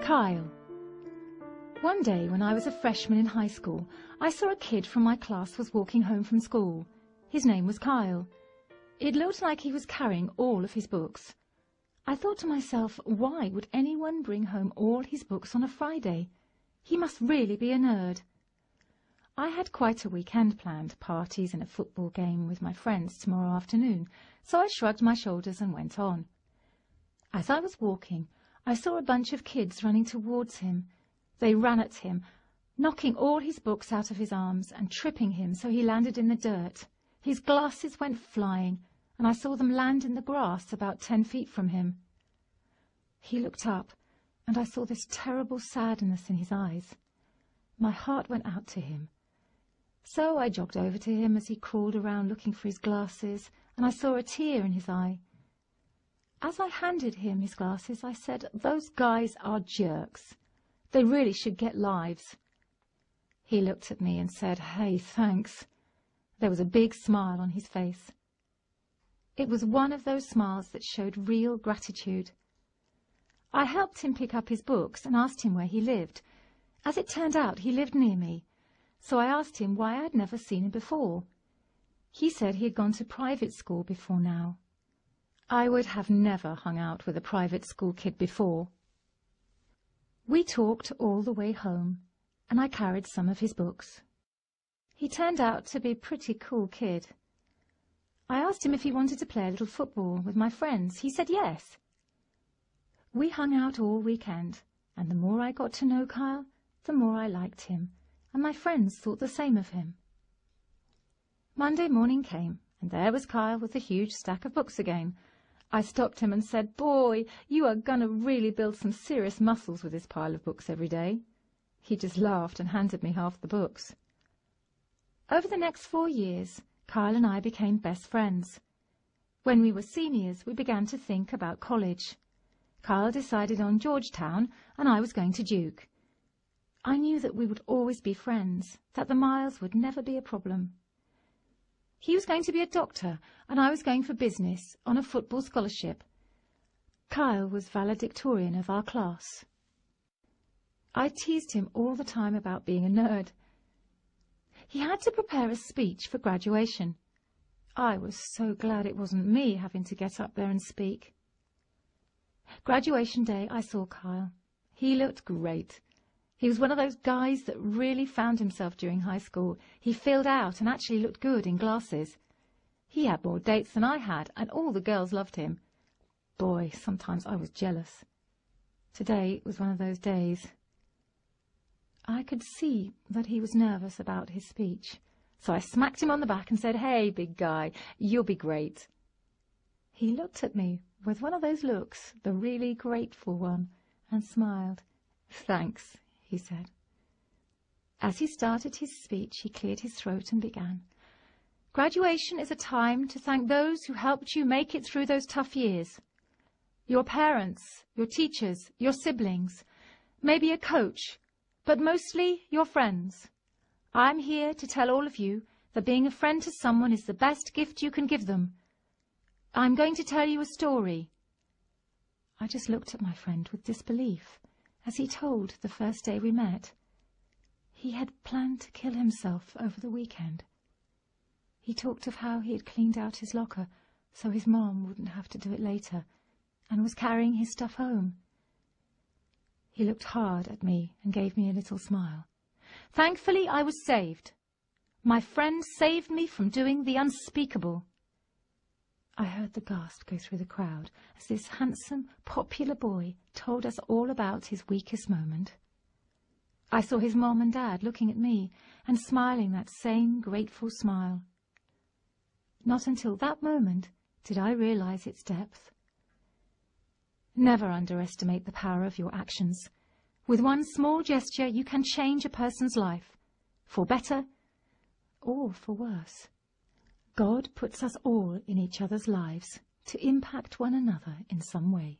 Kyle. One day when I was a freshman in high school, I saw a kid from my class was walking home from school. His name was Kyle. It looked like he was carrying all of his books. I thought to myself, why would anyone bring home all his books on a Friday? He must really be a nerd. I had quite a weekend planned, parties and a football game with my friends tomorrow afternoon, so I shrugged my shoulders and went on. As I was walking, I saw a bunch of kids running towards him. They ran at him, knocking all his books out of his arms and tripping him so he landed in the dirt. His glasses went flying, and I saw them land in the grass about 10 feet from him. He looked up, and I saw this terrible sadness in his eyes. My heart went out to him. So I jogged over to him as he crawled around looking for his glasses, and I saw a tear in his eye. As I handed him his glasses, I said, "Those guys are jerks. They really should get lives." He looked at me and said, "Hey, thanks." There was a big smile on his face. It was one of those smiles that showed real gratitude. I helped him pick up his books and asked him where he lived. As it turned out, he lived near me, so I asked him why I had never seen him before. He said he had gone to private school before now. I would have never hung out with a private school kid before. We talked all the way home, and I carried some of his books. He turned out to be a pretty cool kid. I asked him if he wanted to play a little football with my friends. He said yes. We hung out all weekend, and the more I got to know Kyle, the more I liked him, and my friends thought the same of him. Monday morning came, and there was Kyle with a huge stack of books again. I stopped him and said, "Boy, you are going to really build some serious muscles with this pile of books every day." He just laughed and handed me half the books. Over the next 4 years, Kyle and I became best friends. When we were seniors, we began to think about college. Kyle decided on Georgetown, and I was going to Duke. I knew that we would always be friends, that the miles would never be a problem. He was going to be a doctor, and I was going for business on a football scholarship. Kyle was valedictorian of our class. I teased him all the time about being a nerd. He had to prepare a speech for graduation. I was so glad it wasn't me having to get up there and speak. Graduation day, I saw Kyle. He looked great. He was one of those guys that really found himself during high school. He filled out and actually looked good in glasses. He had more dates than I had, and all the girls loved him. Boy, sometimes I was jealous. Today was one of those days. I could see that he was nervous about his speech, so I smacked him on the back and said, "Hey, big guy, you'll be great." He looked at me with one of those looks, the really grateful one, and smiled. "Thanks," he said. As he started his speech, he cleared his throat and began. "Graduation is a time to thank those who helped you make it through those tough years. Your parents, your teachers, your siblings, maybe a coach, but mostly your friends. I'm here to tell all of you that being a friend to someone is the best gift you can give them. I'm going to tell you a story." I just looked at my friend with disbelief as he told the first day we met. He had planned to kill himself over the weekend. He talked of how he had cleaned out his locker so his mom wouldn't have to do it later, and was carrying his stuff home. He looked hard at me and gave me a little smile. "Thankfully, I was saved. My friend saved me from doing the unspeakable." I heard the gasp go through the crowd as this handsome, popular boy told us all about his weakest moment. I saw his mom and dad looking at me and smiling that same grateful smile. Not until that moment did I realize its depth. Never underestimate the power of your actions. With one small gesture, you can change a person's life, for better or for worse. God puts us all in each other's lives to impact one another in some way.